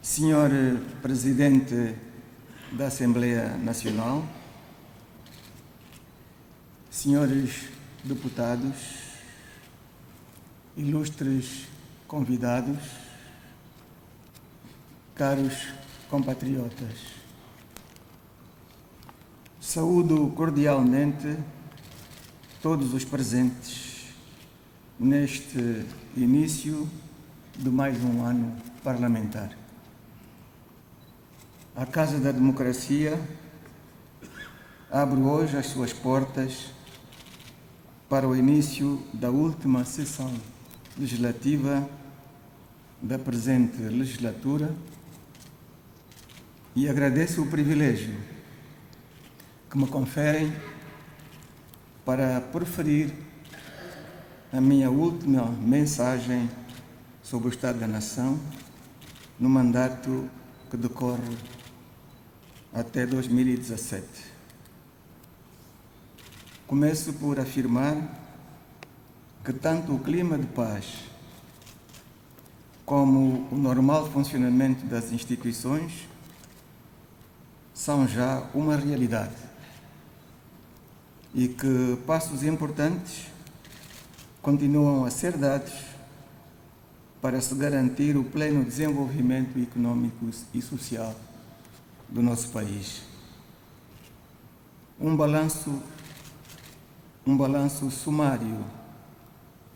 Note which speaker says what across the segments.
Speaker 1: Senhor Presidente da Assembleia Nacional, senhores deputados, ilustres convidados, caros compatriotas, saúdo cordialmente todos os presentes neste início de mais um ano parlamentar. A Casa da Democracia abre hoje as suas portas para o início da última sessão legislativa da presente legislatura e agradeço o privilégio que me conferem para proferir a minha última mensagem sobre o Estado da Nação no mandato que decorre até 2017. Começo por afirmar que tanto o clima de paz como o normal funcionamento das instituições são já uma realidade e que passos importantes continuam a ser dados para se garantir o pleno desenvolvimento econômico e social do nosso país. Um balanço sumário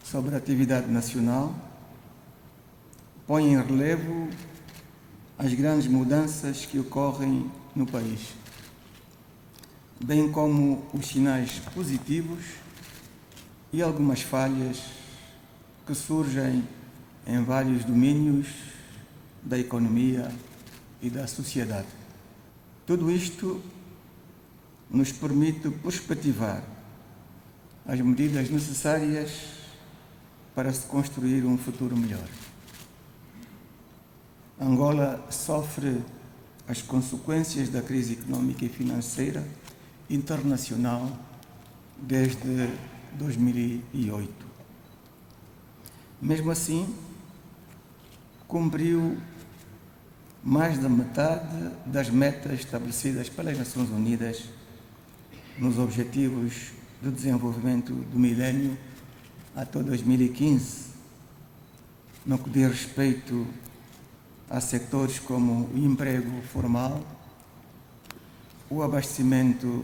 Speaker 1: sobre a atividade nacional põe em relevo as grandes mudanças que ocorrem no país, bem como os sinais positivos e algumas falhas que surgem em vários domínios da economia e da sociedade. Tudo isto nos permite perspectivar as medidas necessárias para se construir um futuro melhor. Angola sofre as consequências da crise económica e financeira internacional desde 2008. Mesmo assim, cumpriu mais da metade das metas estabelecidas pelas Nações Unidas nos Objetivos de Desenvolvimento do Milénio até 2015, no que diz respeito a setores como o emprego formal, o abastecimento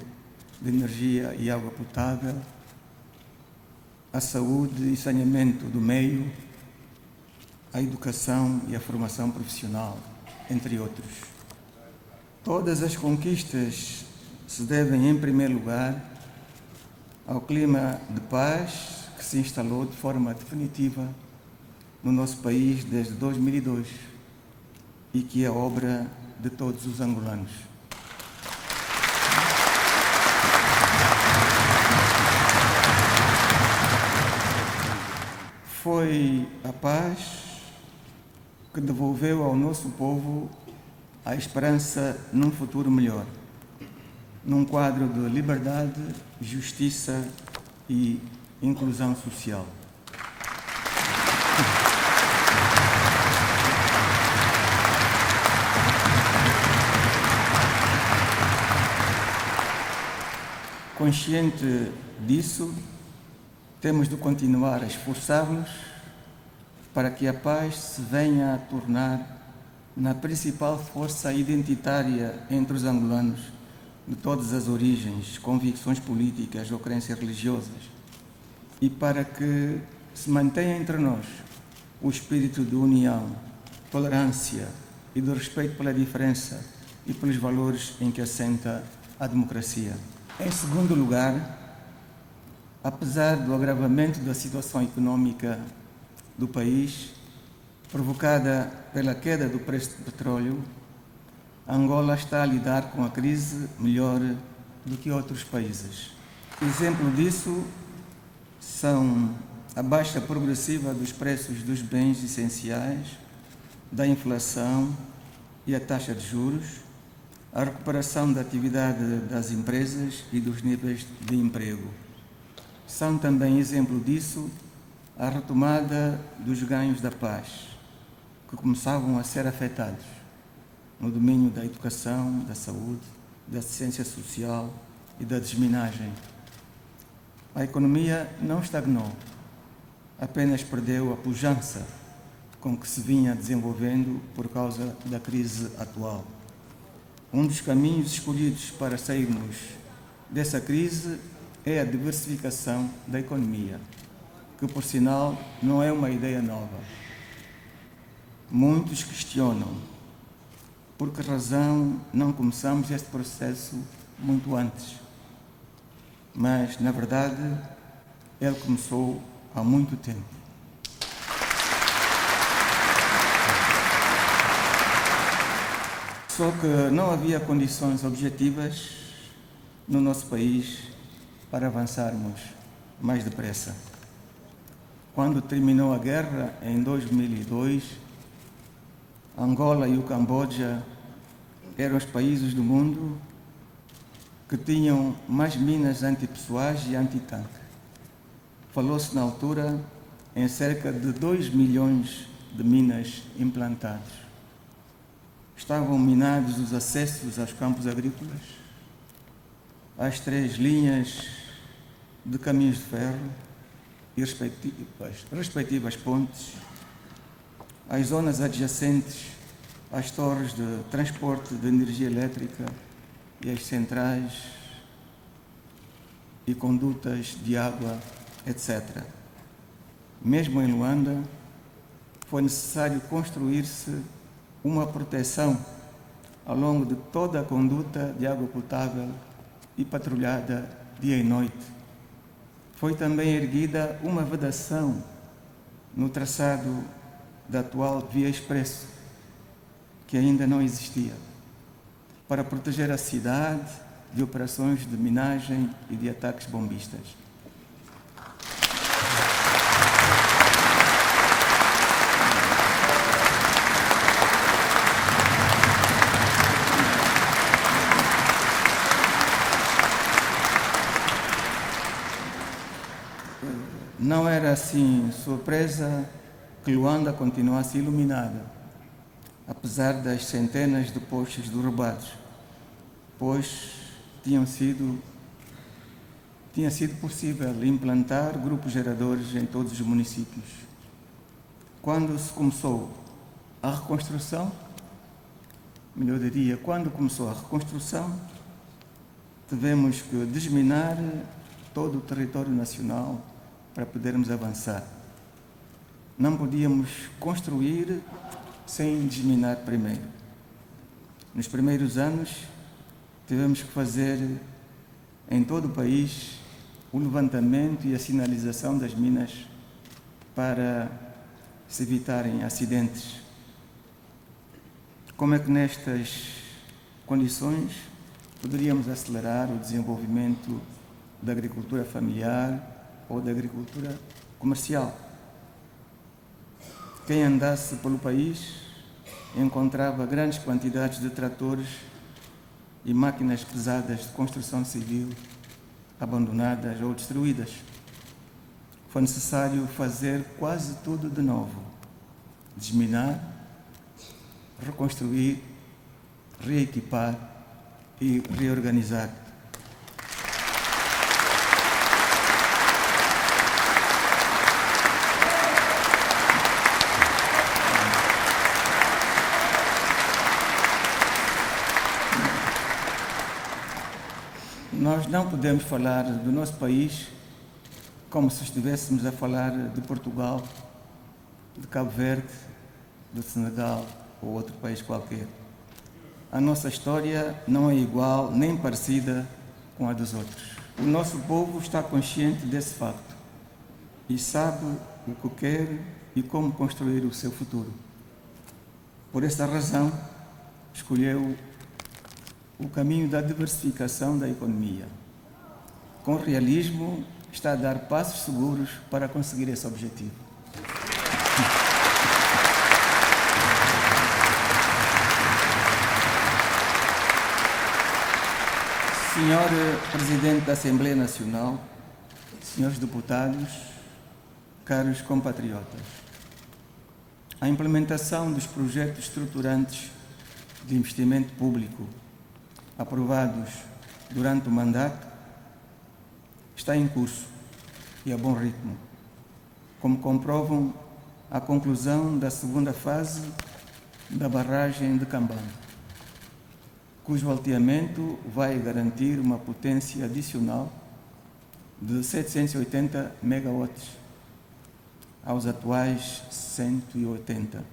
Speaker 1: de energia e água potável, a saúde e saneamento do meio, a educação e a formação profissional, entre outros. Todas as conquistas se devem, em primeiro lugar, ao clima de paz que se instalou de forma definitiva no nosso país desde 2002 e que é obra de todos os angolanos. Foi a paz que devolveu ao nosso povo a esperança num futuro melhor, num quadro de liberdade, justiça e inclusão social. Consciente disso, temos de continuar a esforçar-nos para que a paz se venha a tornar na principal força identitária entre os angolanos de todas as origens, convicções políticas ou crenças religiosas, e para que se mantenha entre nós o espírito de união, tolerância e de respeito pela diferença e pelos valores em que assenta a democracia. Em segundo lugar, apesar do agravamento da situação econômica do país, provocada pela queda do preço do petróleo, Angola está a lidar com a crise melhor do que outros países. Exemplo disso são a baixa progressiva dos preços dos bens essenciais, da inflação e a taxa de juros, a recuperação da atividade das empresas e dos níveis de emprego. São também exemplo disso a retomada dos ganhos da paz, que começavam a ser afetados, no domínio da educação, da saúde, da assistência social e da desminagem. A economia não estagnou, apenas perdeu a pujança com que se vinha desenvolvendo por causa da crise atual. Um dos caminhos escolhidos para sairmos dessa crise é a diversificação da economia, que, por sinal, não é uma ideia nova. Muitos questionam por que razão não começamos este processo muito antes. Mas, na verdade, ele começou há muito tempo. Só que não havia condições objetivas no nosso país para avançarmos mais depressa. Quando terminou a guerra, em 2002, Angola e o Camboja eram os países do mundo que tinham mais minas antipessoais e antitanque. Falou-se na altura em cerca de 2 milhões de minas implantadas. Estavam minados os acessos aos campos agrícolas, às 3 linhas de caminhos de ferro e respectivas pontes, às zonas adjacentes às torres de transporte de energia elétrica e às centrais e condutas de água, etc. Mesmo em Luanda, foi necessário construir-se uma proteção ao longo de toda a conduta de água potável e patrulhada dia e noite. Foi também erguida uma vedação no traçado da atual Via Expresso, que ainda não existia, para proteger a cidade de operações de minagem e de ataques bombistas. Não era assim surpresa que Luanda continuasse iluminada, apesar das centenas de postes derrubados, pois tinha sido possível implantar grupos geradores em todos os municípios. Quando se começou a reconstrução, quando começou a reconstrução, tivemos que desminar todo o território nacional para podermos avançar. Não podíamos construir sem desminar primeiro. Nos primeiros anos, tivemos que fazer em todo o país o levantamento e a sinalização das minas para se evitarem acidentes. Como é que nestas condições poderíamos acelerar o desenvolvimento da agricultura familiar ou da agricultura comercial? Quem andasse pelo país encontrava grandes quantidades de tratores e máquinas pesadas de construção civil abandonadas ou destruídas. Foi necessário fazer quase tudo de novo: desminar, reconstruir, reequipar e reorganizar. Nós não podemos falar do nosso país como se estivéssemos a falar de Portugal, de Cabo Verde, do Senegal ou outro país qualquer. A nossa história não é igual nem parecida com a dos outros. O nosso povo está consciente desse facto e sabe o que quer e como construir o seu futuro. Por essa razão, escolheu o caminho da diversificação da economia. Com realismo, está a dar passos seguros para conseguir esse objetivo. Senhor Presidente da Assembleia Nacional, senhores deputados, caros compatriotas, a implementação dos projetos estruturantes de investimento público aprovados durante o mandato está em curso e a bom ritmo, como comprovam a conclusão da segunda fase da barragem de Cambane, cujo alteamento vai garantir uma potência adicional de 780 megawatts aos atuais 180.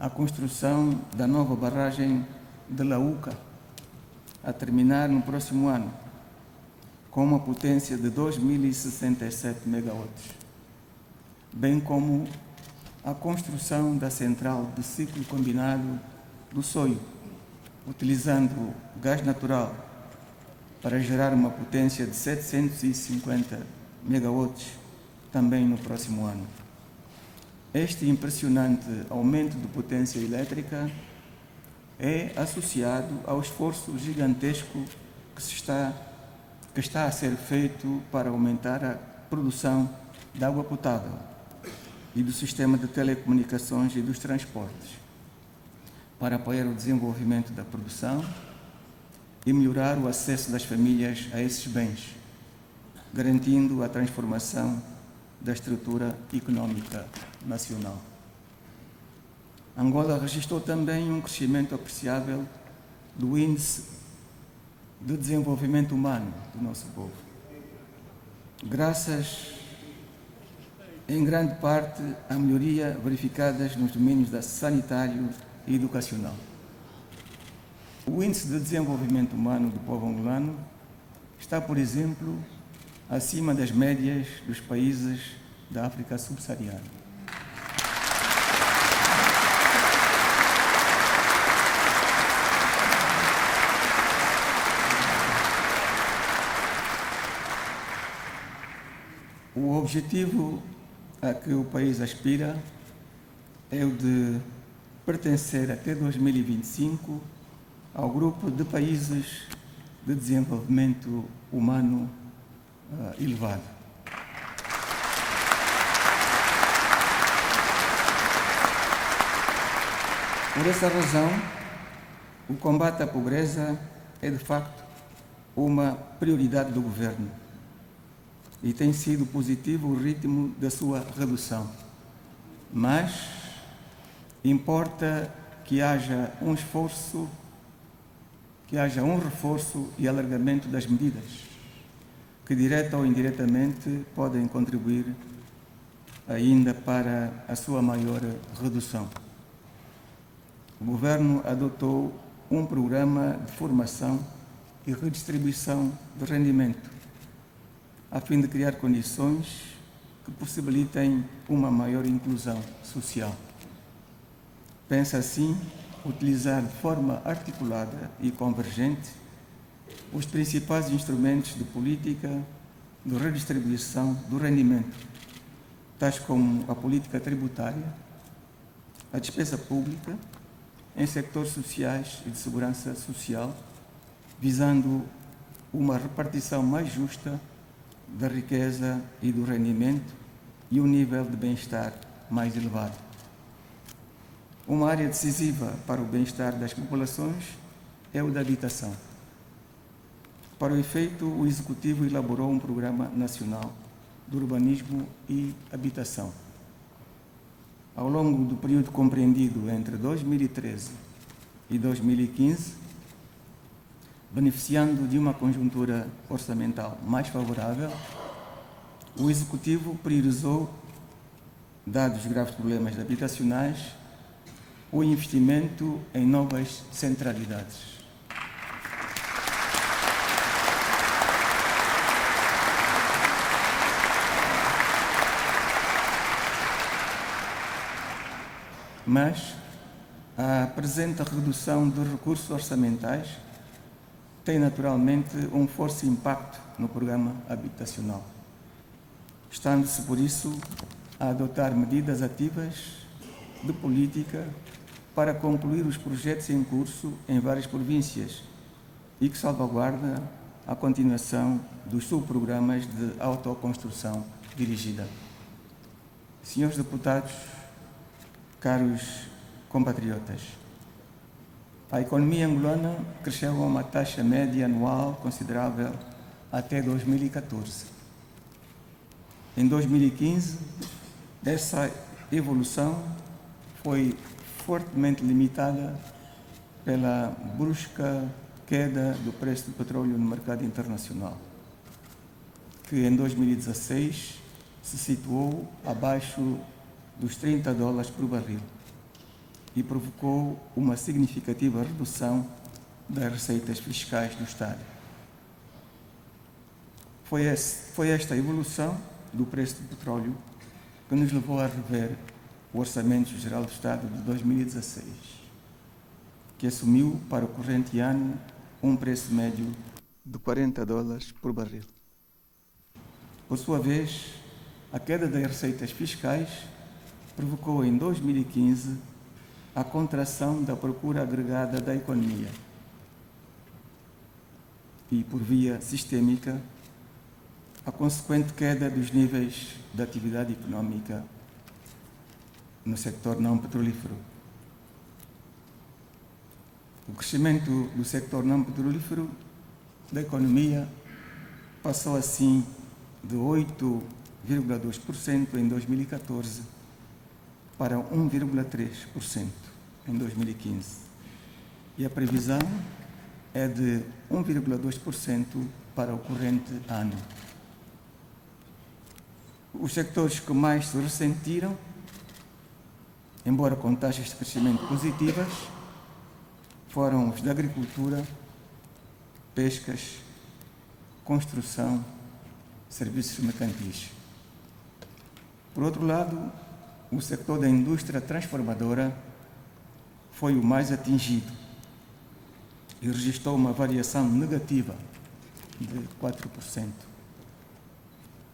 Speaker 1: A construção da nova barragem de Lauca, a terminar no próximo ano, com uma potência de 2.067 megawatts, bem como a construção da central de ciclo combinado do Soio, utilizando gás natural para gerar uma potência de 750 megawatts também no próximo ano. Este impressionante aumento de potência elétrica é associado ao esforço gigantesco que está a ser feito para aumentar a produção de água potável e do sistema de telecomunicações e dos transportes, para apoiar o desenvolvimento da produção e melhorar o acesso das famílias a esses bens, garantindo a transformação da estrutura econômica nacional. Angola registrou também um crescimento apreciável do índice de desenvolvimento humano do nosso povo, graças em grande parte à melhoria verificadas nos domínios sanitário e educacional. O índice de desenvolvimento humano do povo angolano está, por exemplo, acima das médias dos países da África subsaariana. O objetivo a que o país aspira é o de pertencer até 2025 ao grupo de países de desenvolvimento humano elevado. Por essa razão, o combate à pobreza é de facto uma prioridade do governo e tem sido positivo o ritmo da sua redução. Mas importa que haja um esforço, que haja um reforço e alargamento das medidas que, direta ou indiretamente, podem contribuir ainda para a sua maior redução. O Governo adotou um programa de formação e redistribuição de rendimento, a fim de criar condições que possibilitem uma maior inclusão social. Pensa assim utilizar de forma articulada e convergente os principais instrumentos de política de redistribuição do rendimento, tais como a política tributária, a despesa pública em sectores sociais e de segurança social, visando uma repartição mais justa da riqueza e do rendimento e um nível de bem-estar mais elevado. Uma área decisiva para o bem-estar das populações é o da habitação. Para o efeito, o Executivo elaborou um Programa Nacional de Urbanismo e Habitação. Ao longo do período compreendido entre 2013 e 2015, beneficiando de uma conjuntura orçamental mais favorável, o Executivo priorizou, dados os graves problemas habitacionais, o investimento em novas centralidades. Mas a presente redução dos recursos orçamentais tem naturalmente um forte impacto no programa habitacional, estando-se por isso a adotar medidas ativas de política para concluir os projetos em curso em várias províncias e que salvaguarda a continuação dos subprogramas de autoconstrução dirigida. Senhores deputados, caros compatriotas, a economia angolana cresceu a uma taxa média anual considerável até 2014. Em 2015, essa evolução foi fortemente limitada pela brusca queda do preço do petróleo no mercado internacional, que em 2016 se situou abaixo dos $30 por barril e provocou uma significativa redução das receitas fiscais do Estado. Foi esta evolução do preço do petróleo que nos levou a rever o Orçamento Geral do Estado de 2016, que assumiu para o corrente ano um preço médio de $40 por barril. Por sua vez, a queda das receitas fiscais provocou em 2015 a contração da procura agregada da economia e, por via sistêmica, a consequente queda dos níveis de atividade económica no setor não petrolífero. O crescimento do setor não petrolífero da economia passou assim de 8,2% em 2014 para 1,3% em 2015. E a previsão é de 1,2% para o corrente ano. Os sectores que mais se ressentiram, embora com taxas de crescimento positivas, foram os da agricultura, pescas, construção, serviços mercantis. Por outro lado, o setor da indústria transformadora foi o mais atingido e registrou uma variação negativa de 4%.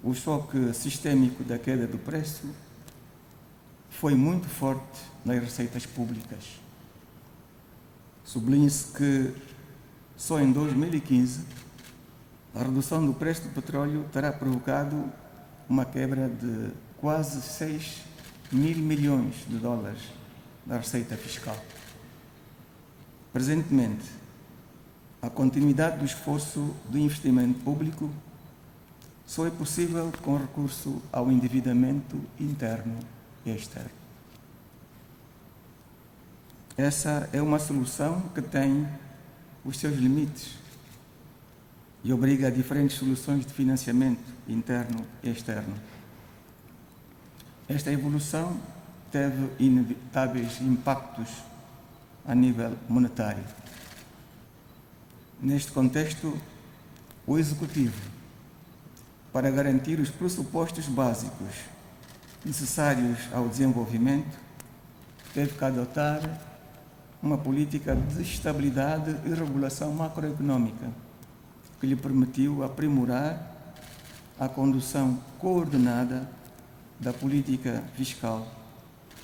Speaker 1: O choque sistêmico da queda do preço foi muito forte nas receitas públicas. Sublinhe-se que só em 2015 a redução do preço do petróleo terá provocado uma quebra de quase 6 mil milhões de dólares da receita fiscal. Presentemente, a continuidade do esforço do investimento público só é possível com recurso ao endividamento interno e externo. Essa é uma solução que tem os seus limites e obriga a diferentes soluções de financiamento interno e externo. Esta evolução teve inevitáveis impactos a nível monetário. Neste contexto, o Executivo, para garantir os pressupostos básicos necessários ao desenvolvimento, teve que adotar uma política de estabilidade e regulação macroeconômica que lhe permitiu aprimorar a condução coordenada da política fiscal,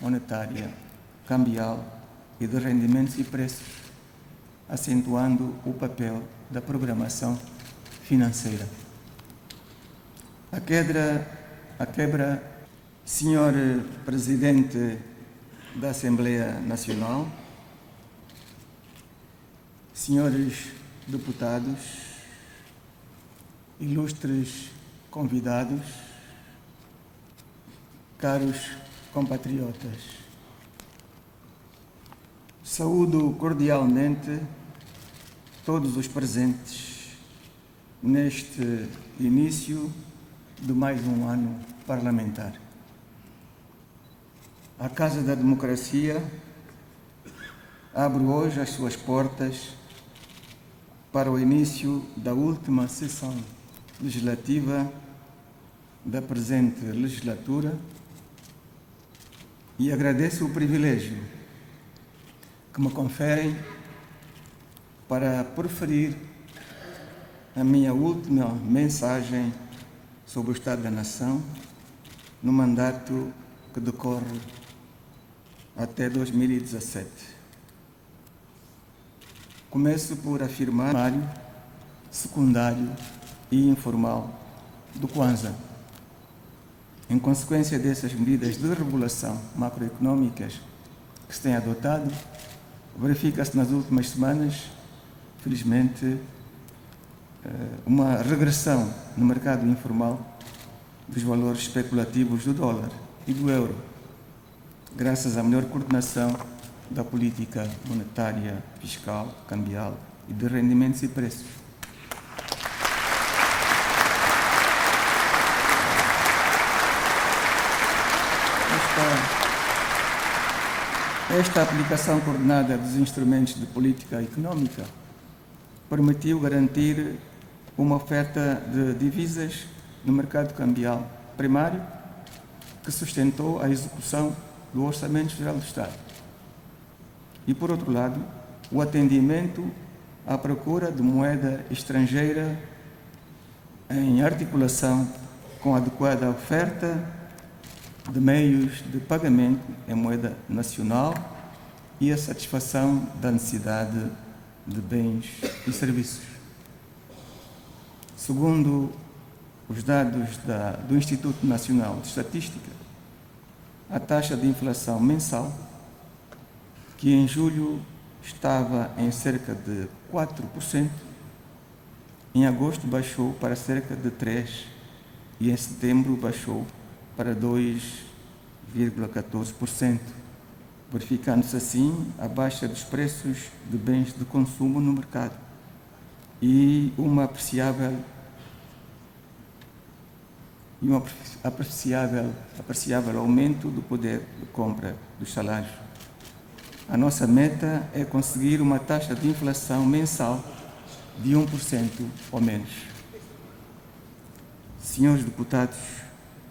Speaker 1: monetária, cambial e de rendimentos e preços, acentuando o papel da programação financeira. A quebra, Senhor Presidente da Assembleia Nacional, senhores deputados, ilustres convidados, caros compatriotas, saúdo cordialmente todos os presentes neste início de mais um ano parlamentar. A Casa da Democracia abre hoje as suas portas para o início da última sessão legislativa da presente legislatura e agradeço o privilégio que me conferem para proferir a minha última mensagem sobre o Estado da Nação no mandato que decorre até 2017. Começo por afirmar primário, secundário e informal do Kwanza. Em consequência dessas medidas de regulação macroeconômicas que se têm adotado, verifica-se nas últimas semanas, felizmente, uma regressão no mercado informal dos valores especulativos do dólar e do euro, graças à melhor coordenação da política monetária, fiscal, cambial e de rendimentos e preços. Esta aplicação coordenada dos instrumentos de política económica permitiu garantir uma oferta de divisas no mercado cambial primário que sustentou a execução do Orçamento Geral do Estado. E, por outro lado, o atendimento à procura de moeda estrangeira em articulação com a adequada oferta de meios de pagamento em moeda nacional e a satisfação da necessidade de bens e serviços. Segundo os dados do Instituto Nacional de Estatística, a taxa de inflação mensal, que em julho estava em cerca de 4%, em agosto baixou para cerca de 3% e em setembro baixou para 2,14%, verificando-se assim a baixa dos preços de bens de consumo no mercado e um apreciável aumento do poder de compra dos salários. A nossa meta é conseguir uma taxa de inflação mensal de 1% ou menos. Senhores deputados,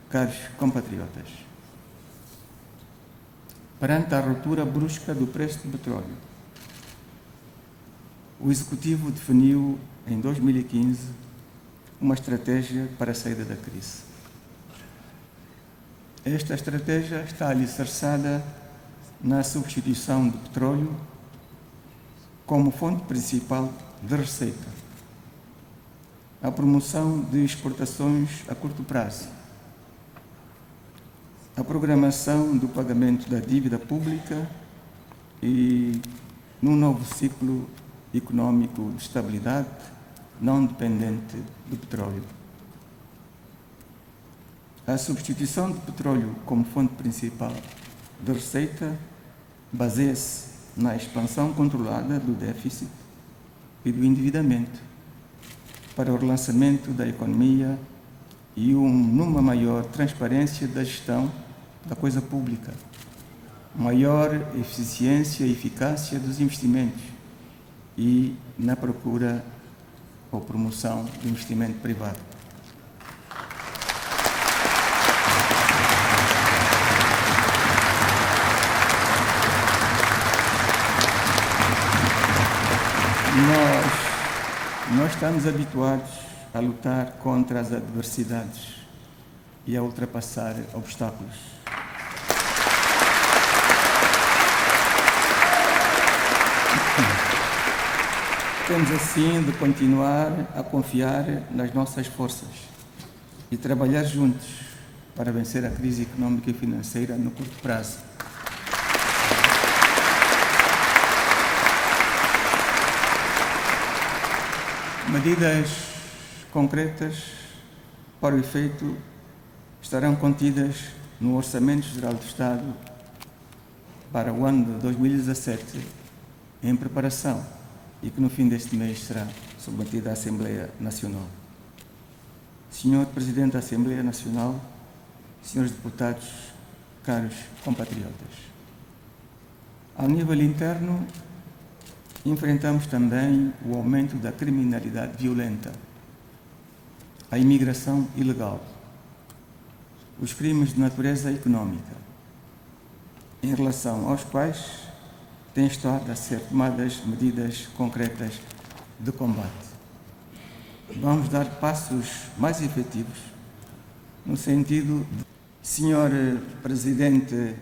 Speaker 1: caros compatriotas, perante a ruptura brusca do preço do petróleo, o Executivo definiu em 2015 uma estratégia para a saída da crise. Esta estratégia está alicerçada na substituição do petróleo como fonte principal de receita, a promoção de exportações a curto prazo, a programação do pagamento da dívida pública e num novo ciclo econômico de estabilidade não dependente do petróleo. A substituição do petróleo como fonte principal de receita baseia-se na expansão controlada do déficit e do endividamento para o relançamento da economia e numa maior transparência da gestão da coisa pública, maior eficiência e eficácia dos investimentos e na procura ou promoção do investimento privado. Nós estamos habituados a lutar contra as adversidades e a ultrapassar obstáculos. Temos assim de continuar a confiar nas nossas forças e trabalhar juntos para vencer a crise económica e financeira no curto prazo. Medidas concretas para o efeito estarão contidas no Orçamento Geral do Estado para o ano de 2017, em preparação, e que no fim deste mês será submetida à Assembleia Nacional. Senhor Presidente da Assembleia Nacional, senhores deputados, caros compatriotas, ao nível interno, enfrentamos também o aumento da criminalidade violenta, a imigração ilegal, os crimes de natureza económica, em relação aos quais têm estado a ser tomadas medidas concretas de combate. Vamos dar passos mais efetivos no sentido de, Senhor Presidente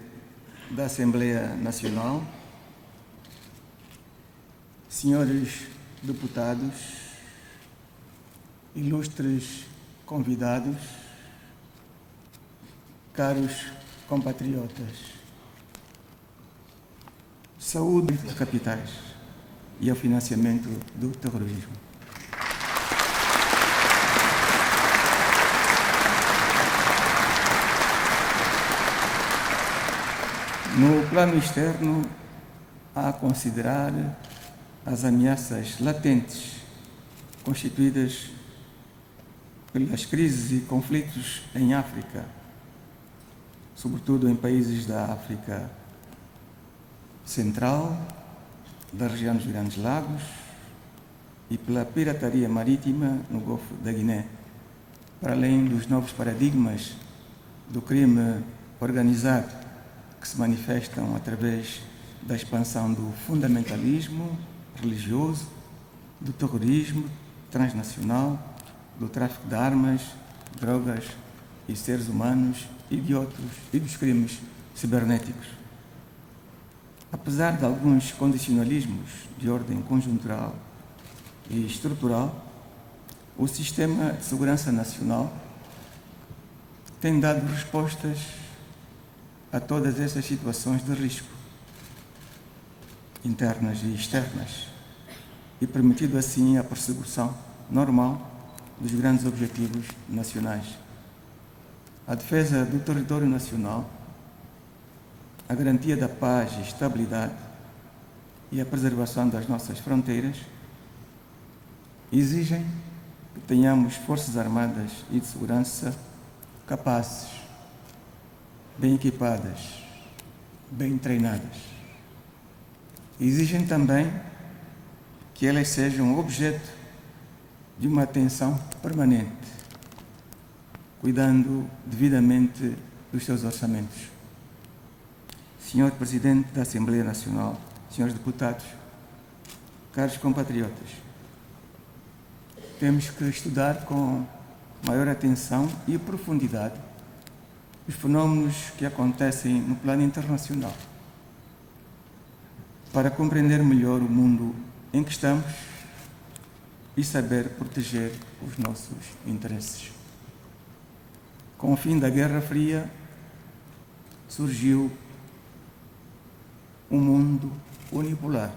Speaker 1: da Assembleia Nacional, senhores deputados, ilustres convidados, caros compatriotas, saúde de capitais e ao financiamento do terrorismo. No plano externo, há a considerar as ameaças latentes constituídas pelas crises e conflitos em África, sobretudo em países da África Central, da região dos Grandes Lagos e pela pirataria marítima no Golfo da Guiné, para além dos novos paradigmas do crime organizado que se manifestam através da expansão do fundamentalismo religioso, do terrorismo transnacional, do tráfico de armas, drogas e seres humanos e dos crimes cibernéticos. Apesar de alguns condicionalismos de ordem conjuntural e estrutural, o Sistema de Segurança Nacional tem dado respostas a todas essas situações de risco, internas e externas, e permitido assim a persecução normal dos grandes objetivos nacionais. A defesa do território nacional, a garantia da paz e estabilidade e a preservação das nossas fronteiras exigem que tenhamos forças armadas e de segurança capazes, bem equipadas, bem treinadas. Exigem também que elas sejam objeto de uma atenção permanente, cuidando devidamente dos seus orçamentos. Senhor Presidente da Assembleia Nacional, senhores deputados, caros compatriotas, temos que estudar com maior atenção e profundidade os fenómenos que acontecem no plano internacional, para compreender melhor o mundo em que estamos e saber proteger os nossos interesses. Com o fim da Guerra Fria, surgiu um mundo unipolar,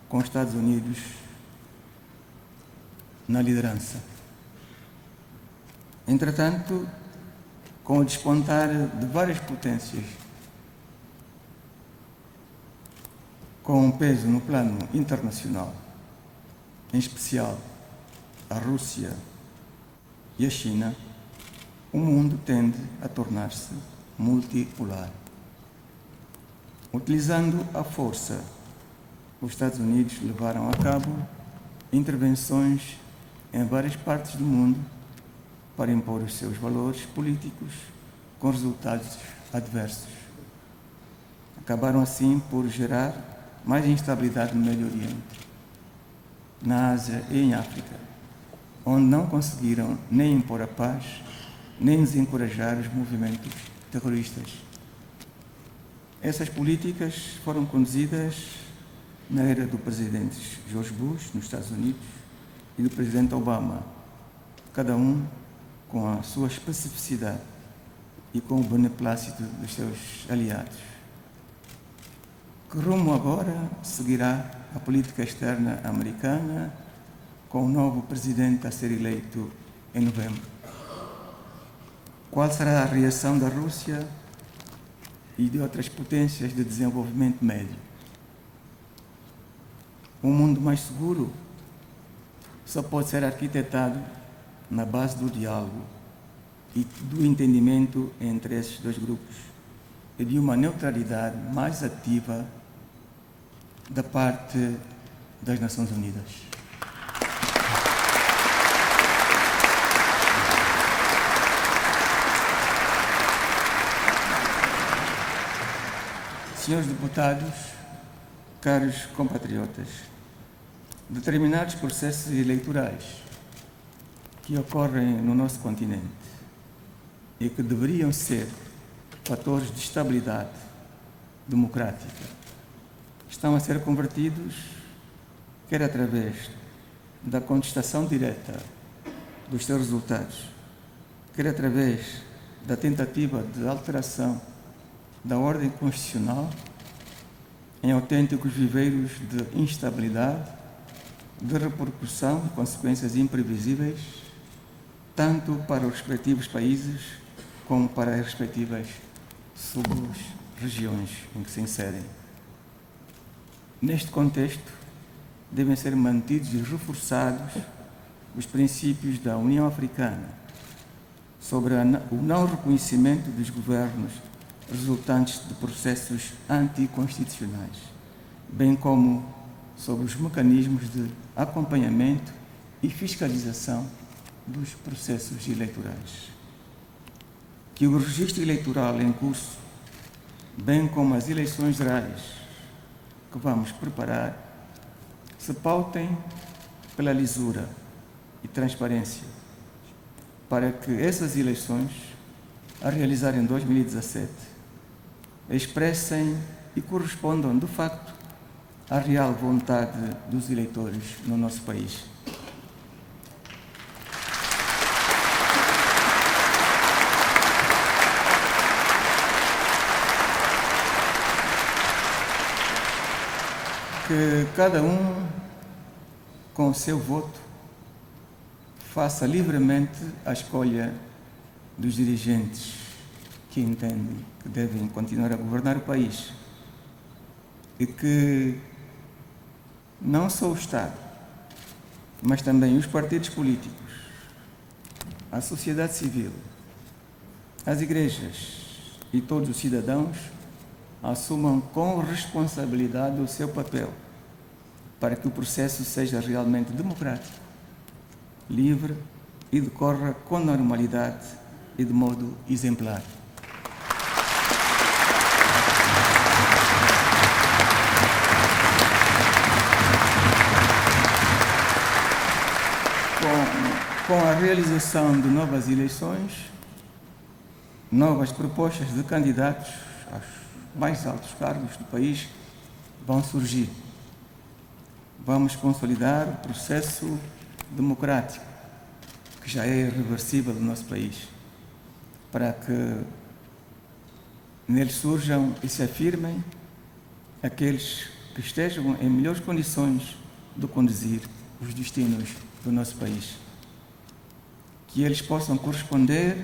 Speaker 1: com os Estados Unidos na liderança. Entretanto, com o despontar de várias potências com peso no plano internacional, em especial a Rússia e a China, o mundo tende a tornar-se multipolar. Utilizando a força, os Estados Unidos levaram a cabo intervenções em várias partes do mundo para impor os seus valores políticos com resultados adversos. Acabaram assim por gerar mais instabilidade no Médio Oriente, na Ásia e em África, onde não conseguiram nem impor a paz, nem desencorajar os movimentos terroristas. Essas políticas foram conduzidas na era do presidente George Bush, nos Estados Unidos, e do presidente Obama, cada um com a sua especificidade e com o beneplácito dos seus aliados. Que rumo agora seguirá a política externa americana com o novo presidente a ser eleito em novembro? Qual será a reação da Rússia e de outras potências de desenvolvimento médio? Um mundo mais seguro só pode ser arquitetado na base do diálogo e do entendimento entre esses dois grupos e de uma neutralidade mais ativa da parte das Nações Unidas. Senhores deputados, caros compatriotas, determinados processos eleitorais que ocorrem no nosso continente e que deveriam ser fatores de estabilidade democrática estão a ser convertidos, quer através da contestação direta dos seus resultados, quer através da tentativa de alteração da ordem constitucional em autênticos viveiros de instabilidade, de repercussão e consequências imprevisíveis, tanto para os respectivos países como para as respectivas sub-regiões em que se inserem. Neste contexto, devem ser mantidos e reforçados os princípios da União Africana sobre o não reconhecimento dos governos resultantes de processos anticonstitucionais, bem como sobre os mecanismos de acompanhamento e fiscalização dos processos eleitorais. Que o registro eleitoral em curso, bem como as eleições gerais que vamos preparar, se pautem pela lisura e transparência, para que essas eleições, a realizar em 2017, expressem e correspondam, de facto, à real vontade dos eleitores no nosso país. Que cada um, com o seu voto, faça livremente a escolha dos dirigentes que entendem que devem continuar a governar o país e que não só o Estado, mas também os partidos políticos, a sociedade civil, as igrejas e todos os cidadãos assumam com responsabilidade o seu papel para que o processo seja realmente democrático, livre e decorra com normalidade e de modo exemplar. Com a realização de novas eleições, novas propostas de candidatos aos mais altos cargos do país vão surgir. Vamos consolidar o processo democrático, que já é irreversível no nosso país, para que nele surjam e se afirmem aqueles que estejam em melhores condições de conduzir os destinos do nosso país. Que eles possam corresponder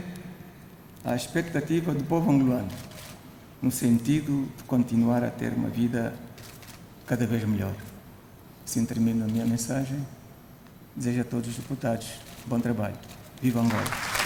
Speaker 1: à expectativa do povo angolano, no sentido de continuar a ter uma vida cada vez melhor. Assim termino a minha mensagem. Desejo a todos os deputados bom trabalho. Viva Angola!